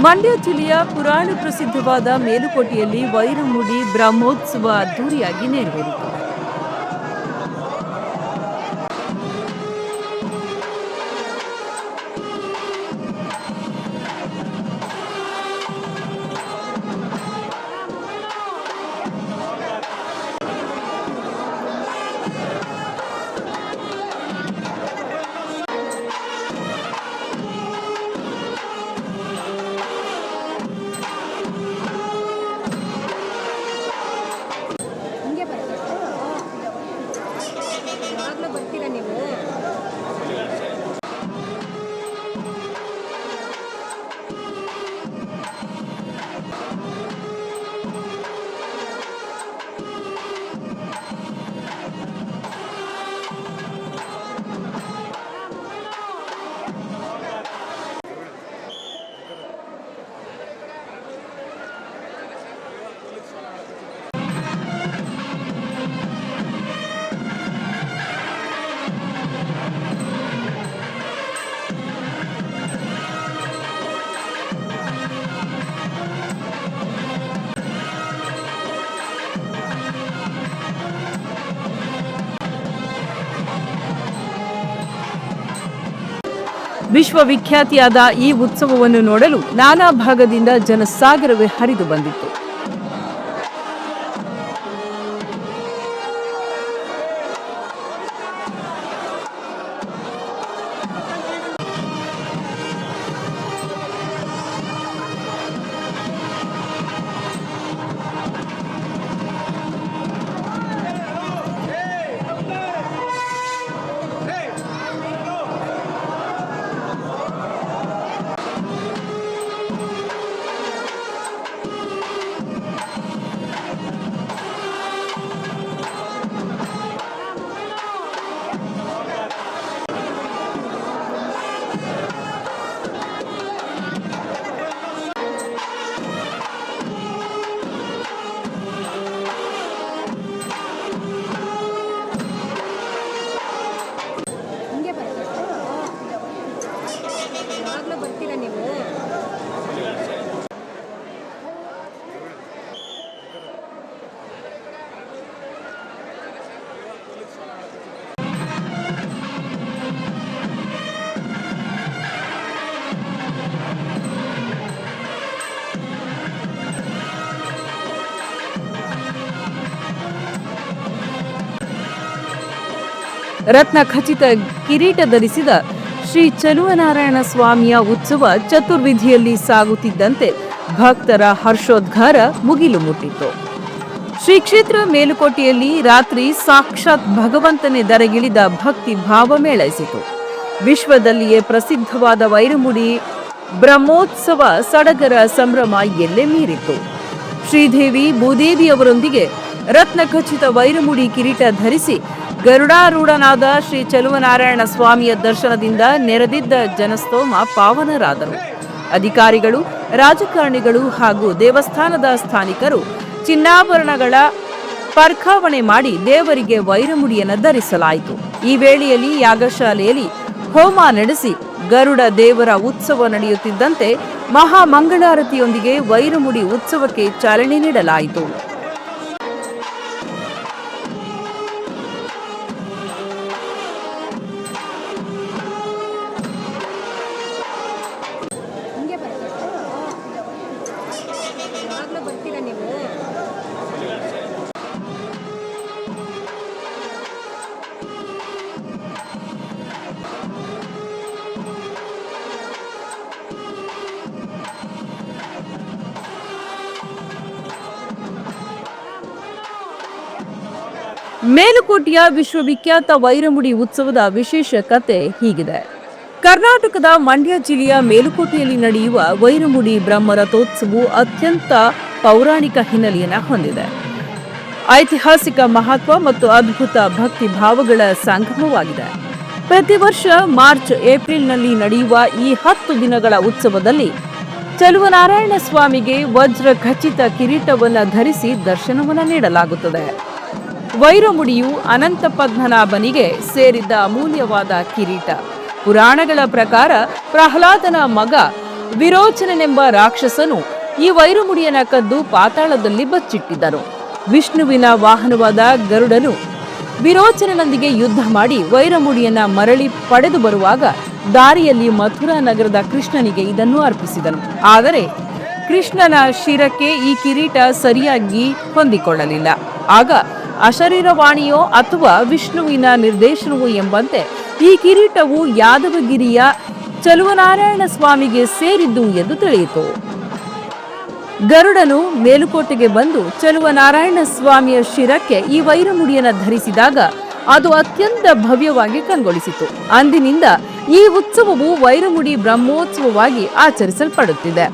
ಮಂಡ್ಯ ಜಿಲ್ಲೆಯ ಪುರಾಣ ಪ್ರಸಿದ್ಧವಾದ ಮೇಲುಕೋಟೆಯಲ್ಲಿ ವೈರಮುಡಿ ಬ್ರಹ್ಮೋತ್ಸವ ಅದ್ದೂರಿಯಾಗಿ ನೆರವೇರಿತು. ಬರ್ತೀರಾ ನೀವು? ವಿಶ್ವವಿಖ್ಯಾತಿಯಾದ ಈ ಉತ್ಸವವನ್ನು ನೋಡಲು ನಾನಾ ಭಾಗದಿಂದ ಜನಸಾಗರವೇ ಹರಿದು ಬಂದಿತ್ತು. ಬರ್ತೀರಾ ನೀವು? ರತ್ನ ಖಚಿತ ಕಿರೀಟ ಧರಿಸಿದ ಶ್ರೀ ಚಲುವನಾರಾಯಣ ಸ್ವಾಮಿಯ ಉತ್ಸವ ಚತುರ್ವಿಧಿಯಲ್ಲಿ ಸಾಗುತ್ತಿದ್ದಂತೆ ಭಕ್ತರ ಹರ್ಷೋದ್ಗಾರ ಮುಗಿಲು ಮುಟ್ಟಿತ್ತು. ಶ್ರೀ ಕ್ಷೇತ್ರ ಮೇಲುಕೋಟೆಯಲ್ಲಿ ರಾತ್ರಿ ಸಾಕ್ಷಾತ್ ಭಗವಂತನೇ ದರೆಗಿಳಿದ ಭಕ್ತಿ ಭಾವ ಮೇಳೈಸಿತು. ವಿಶ್ವದಲ್ಲಿಯೇ ಪ್ರಸಿದ್ಧವಾದ ವೈರಮುಡಿ ಬ್ರಹ್ಮೋತ್ಸವ ಸಡಗರ ಸಂಭ್ರಮ ಎಲ್ಲೇ ಮೀರಿತ್ತು. ಶ್ರೀದೇವಿ ಭೂದೇವಿಯವರೊಂದಿಗೆ ರತ್ನಖಚಿತ ವೈರಮುಡಿ ಕಿರೀಟ ಧರಿಸಿ ಗರುಡಾರೂಢನಾದ ಶ್ರೀ ಚಲುವನಾರಾಯಣ ಸ್ವಾಮಿಯ ದರ್ಶನದಿಂದ ನೆರೆದಿದ್ದ ಜನಸ್ತೋಮ ಪಾವನರಾದರು. ಅಧಿಕಾರಿಗಳು, ರಾಜಕಾರಣಿಗಳು ಹಾಗೂ ದೇವಸ್ಥಾನದ ಸ್ಥಾನಿಕರು ಚಿನ್ನಾಭರಣಗಳ ಪರ್ಖಾವಣೆ ಮಾಡಿ ದೇವರಿಗೆ ವೈರಮುಡಿಯನ್ನು ಧರಿಸಲಾಯಿತು. ಈ ವೇಳೆಯಲ್ಲಿ ಯಾಗಶಾಲೆಯಲ್ಲಿ ಹೋಮ ನಡೆಸಿ ಗರುಡ ದೇವರ ಉತ್ಸವ ನಡೆಯುತ್ತಿದ್ದಂತೆ ಮಹಾಮಂಗಳಾರತಿಯೊಂದಿಗೆ ವೈರಮುಡಿ ಉತ್ಸವಕ್ಕೆ ಚಾಲನೆ ನೀಡಲಾಯಿತು. ಬರ್ತೀರಾ ನೀವು? ಮೇಲುಕೋಟೆಯ ವಿಶ್ವವಿಖ್ಯಾತ ವೈರಮುಡಿ ಉತ್ಸವದ ವಿಶೇಷ ಕತೆ ಹೀಗಿದೆ. ಕರ್ನಾಟಕದ ಮಂಡ್ಯ ಜಿಲ್ಲೆಯ ಮೇಲುಕೋಟೆಯಲ್ಲಿ ನಡೆಯುವ ವೈರಮುಡಿ ಬ್ರಹ್ಮರಥೋತ್ಸವವು ಅತ್ಯಂತ ಪೌರಾಣಿಕ ಹಿನ್ನೆಲೆಯನ್ನು ಹೊಂದಿದೆ. ಐತಿಹಾಸಿಕ ಮಹತ್ವ ಮತ್ತು ಅದ್ಭುತ ಭಕ್ತಿ ಭಾವಗಳ ಸಂಗಮವಾಗಿದೆ. ಪ್ರತಿ ವರ್ಷ ಮಾರ್ಚ್ ಏಪ್ರಿಲ್ನಲ್ಲಿ ನಡೆಯುವ ಈ 10 ದಿನಗಳ ಉತ್ಸವದಲ್ಲಿ ಚಲುವನಾರಾಯಣ ಸ್ವಾಮಿಗೆ ವಜ್ರ ಖಚಿತ ಕಿರೀಟವನ್ನು ಧರಿಸಿ ದರ್ಶನವನ್ನು ನೀಡಲಾಗುತ್ತದೆ. ವೈರಮುಡಿಯು ಅನಂತ ಪದ್ಮನಾಭನಿಗೆ ಸೇರಿದ್ದ ಅಮೂಲ್ಯವಾದ ಕಿರೀಟ. ಪುರಾಣಗಳ ಪ್ರಕಾರ ಪ್ರಹ್ಲಾದನ ಮಗ ವಿರೋಚನನೆಂಬ ರಾಕ್ಷಸನು ಈ ವೈರಮುಡಿಯನ್ನ ಕದ್ದು ಪಾತಾಳದಲ್ಲಿ ಬಚ್ಚಿಟ್ಟಿದ್ದನು. ವಿಷ್ಣುವಿನ ವಾಹನವಾದ ಗರುಡನು ವಿರೋಚನನೊಂದಿಗೆ ಯುದ್ಧ ಮಾಡಿ ವೈರಮುಡಿಯನ್ನ ಮರಳಿ ಪಡೆದು ಬರುವಾಗ ದಾರಿಯಲ್ಲಿ ಮಥುರಾ ನಗರದ ಕೃಷ್ಣನಿಗೆ ಇದನ್ನು ಅರ್ಪಿಸಿದನು. ಆದರೆ ಕೃಷ್ಣನ ಶಿರಕ್ಕೆ ಈ ಕಿರೀಟ ಸರಿಯಾಗಿ ಹೊಂದಿಕೊಳ್ಳಲಿಲ್ಲ. ಆಗ ಅಶರೀರವಾಣಿಯೋ ಅಥವಾ ವಿಷ್ಣುವಿನ ನಿರ್ದೇಶನವೋ ಎಂಬಂತೆ ಈ ಕಿರೀಟವು ಯಾದವಗಿರಿಯ ಚಲುವನಾರಾಯಣ ಸ್ವಾಮಿಗೆ ಸೇರಿದ್ದು ಎಂದು ತಿಳಿಯಿತು. ಗರುಡನು ಮೇಲುಕೋಟೆಗೆ ಬಂದು ಚಲುವನಾರಾಯಣ ಸ್ವಾಮಿಯ ಶಿರಕ್ಕೆ ಈ ವೈರಮುಡಿಯನ್ನು ಧರಿಸಿದಾಗ ಅದು ಅತ್ಯಂತ ಭವ್ಯವಾಗಿ ಕಂಗೊಳಿಸಿತು. ಅಂದಿನಿಂದ ಈ ಉತ್ಸವವು ವೈರಮುಡಿ ಬ್ರಹ್ಮೋತ್ಸವವಾಗಿ ಆಚರಿಸಲ್ಪಡುತ್ತಿದೆ.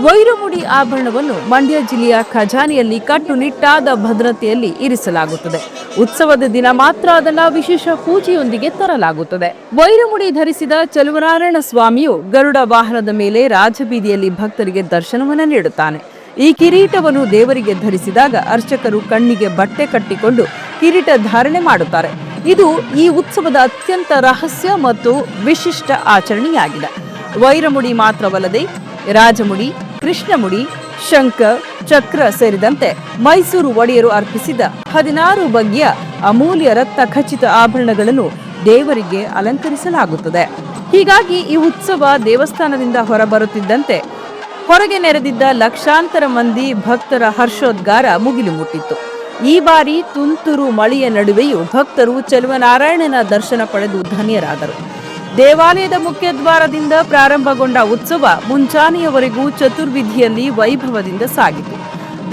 ವೈರಮುಡಿ ಆಭರಣವನ್ನು ಮಂಡ್ಯ ಜಿಲ್ಲೆಯ ಖಜಾನೆಯಲ್ಲಿ ಕಟ್ಟುನಿಟ್ಟಾದ ಭದ್ರತೆಯಲ್ಲಿ ಇರಿಸಲಾಗುತ್ತದೆ. ಉತ್ಸವದ ದಿನ ಮಾತ್ರ ಅದನ್ನ ವಿಶೇಷ ಪೂಜೆಯೊಂದಿಗೆ ತರಲಾಗುತ್ತದೆ. ವೈರಮುಡಿ ಧರಿಸಿದ ಚಲುವನಾರಾಯಣ ಸ್ವಾಮಿಯು ಗರುಡ ವಾಹನದ ಮೇಲೆ ರಾಜಬೀದಿಯಲ್ಲಿ ಭಕ್ತರಿಗೆ ದರ್ಶನವನ್ನು ನೀಡುತ್ತಾನೆ. ಈ ಕಿರೀಟವನ್ನು ದೇವರಿಗೆ ಧರಿಸಿದಾಗ ಅರ್ಚಕರು ಕಣ್ಣಿಗೆ ಬಟ್ಟೆ ಕಟ್ಟಿಕೊಂಡು ಕಿರೀಟ ಧಾರಣೆ ಮಾಡುತ್ತಾರೆ. ಇದು ಈ ಉತ್ಸವದ ಅತ್ಯಂತ ರಹಸ್ಯ ಮತ್ತು ವಿಶಿಷ್ಟ ಆಚರಣೆಯಾಗಿದೆ. ವೈರಮುಡಿ ಮಾತ್ರವಲ್ಲದೆ ರಾಜಮುಡಿ, ಕೃಷ್ಣಮುಡಿ, ಶಂಖ, ಚಕ್ರ ಸೇರಿದಂತೆ ಮೈಸೂರು ಒಡೆಯರು ಅರ್ಪಿಸಿದ 16 ಬಗೆಯ ಅಮೂಲ್ಯ ರತ್ನ ಖಚಿತ ಆಭರಣಗಳನ್ನು ದೇವರಿಗೆ ಅಲಂಕರಿಸಲಾಗುತ್ತದೆ. ಹೀಗಾಗಿ ಈ ಉತ್ಸವ ದೇವಸ್ಥಾನದಿಂದ ಹೊರಬರುತ್ತಿದ್ದಂತೆ ಹೊರಗೆ ನೆರೆದಿದ್ದ ಲಕ್ಷಾಂತರ ಮಂದಿ ಭಕ್ತರ ಹರ್ಷೋದ್ಗಾರ ಮುಗಿಲು ಮುಟ್ಟಿತ್ತು. ಈ ಬಾರಿ ತುಂತುರು ಮಳೆಯ ನಡುವೆಯೂ ಭಕ್ತರು ಚಲುವನಾರಾಯಣನ ದರ್ಶನ ಪಡೆದು ಧನ್ಯರಾದರು. ದೇವಾಲಯದ ಮುಖ್ಯದ್ವಾರದಿಂದ ಪ್ರಾರಂಭಗೊಂಡ ಉತ್ಸವ ಮುಂಜಾನೆಯವರೆಗೂ ಚತುರ್ವಿಧಿಯಲ್ಲಿ ವೈಭವದಿಂದ ಸಾಗಿತು.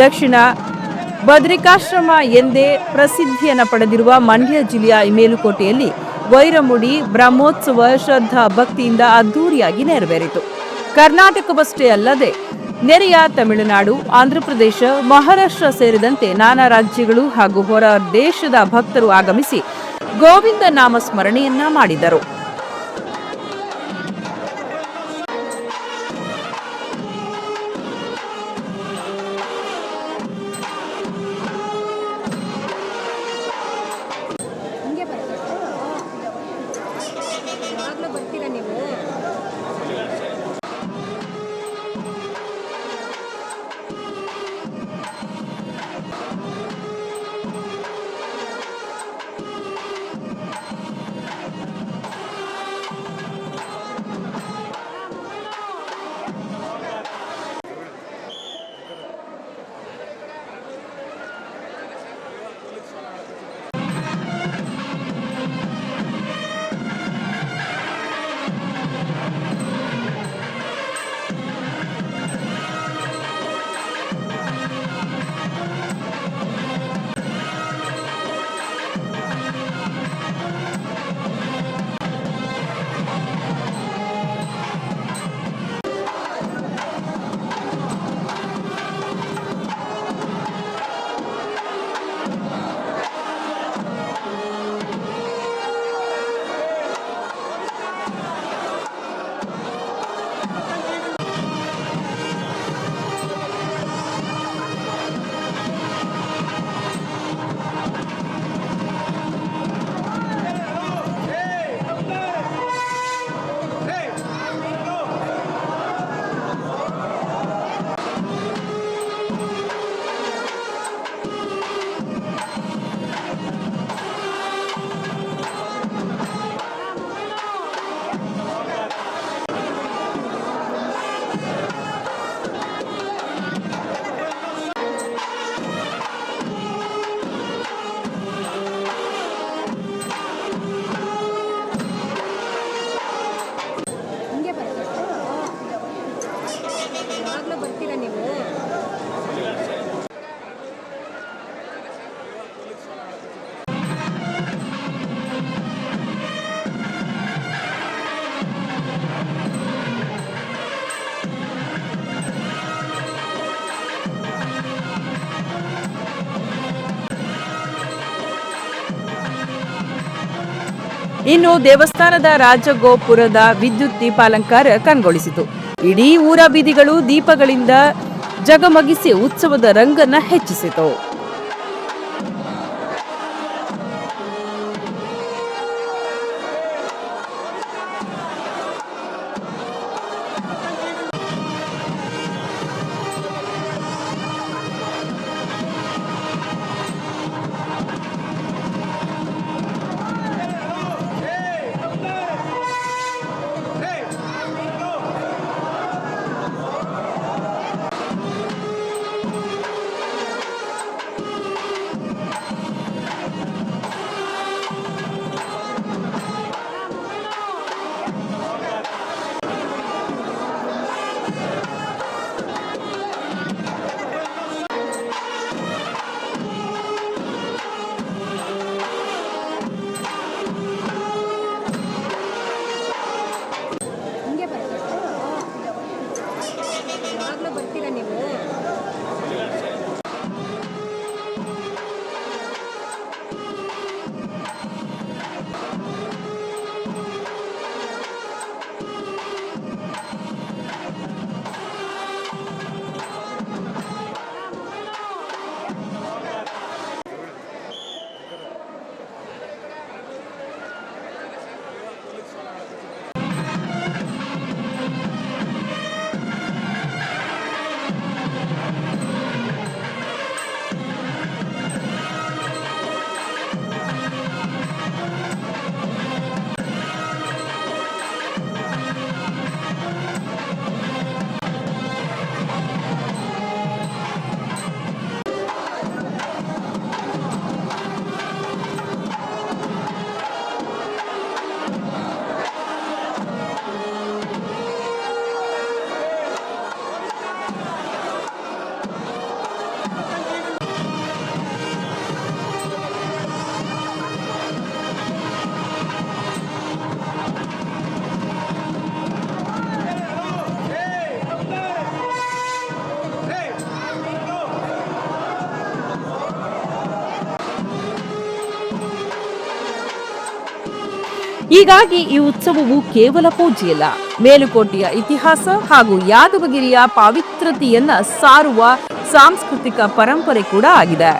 ದಕ್ಷಿಣ ಬದ್ರಿಕಾಶ್ರಮ ಎಂದೇ ಪ್ರಸಿದ್ಧಿಯನ್ನು ಪಡೆದಿರುವ ಮಂಡ್ಯ ಜಿಲ್ಲೆಯ ಮೇಲುಕೋಟೆಯಲ್ಲಿ ವೈರಮುಡಿ ಬ್ರಹ್ಮೋತ್ಸವ ಶ್ರದ್ಧಾ ಭಕ್ತಿಯಿಂದ ಅದ್ದೂರಿಯಾಗಿ ನೆರವೇರಿತು. ಕರ್ನಾಟಕವಷ್ಟೇ ಅಲ್ಲದೆ ನೆರೆಯ ತಮಿಳುನಾಡು, ಆಂಧ್ರಪ್ರದೇಶ, ಮಹಾರಾಷ್ಟ್ರ ಸೇರಿದಂತೆ ನಾನಾ ರಾಜ್ಯಗಳು ಹಾಗೂ ಹೊರ ದೇಶದ ಭಕ್ತರು ಆಗಮಿಸಿ ಗೋವಿಂದ ನಾಮ ಸ್ಮರಣೆಯನ್ನ ಮಾಡಿದರು. ಯಾವಾಗಲೂ ಬರ್ತೀರಾ ನೀವು? ಯಾವಾಗಲೂ ಬರ್ತೀರಾ ನೀವು? ಇನ್ನು ದೇವಸ್ಥಾನದ ರಾಜಗೋಪುರದ ವಿದ್ಯುತ್ ದೀಪಾಲಂಕಾರ ಕಂಗೊಳಿಸಿತು. ಇಡೀ ಊರ ಬೀದಿಗಳು ದೀಪಗಳಿಂದ ಜಗಮಗಿಸಿ ಉತ್ಸವದ ರಂಗನ್ನ ಹೆಚ್ಚಿಸಿತು. ಹೀಗಾಗಿ ಈ ಉತ್ಸವವು ಕೇವಲ ಪೂಜೆಯಲ್ಲ, ಮೇಲುಕೋಟೆಯ ಇತಿಹಾಸ ಹಾಗೂ ಯಾದವಗಿರಿಯ ಪಾವಿತ್ರತೆಯನ್ನ ಸಾರುವ ಸಾಂಸ್ಕೃತಿಕ ಪರಂಪರೆ ಕೂಡ ಆಗಿದೆ.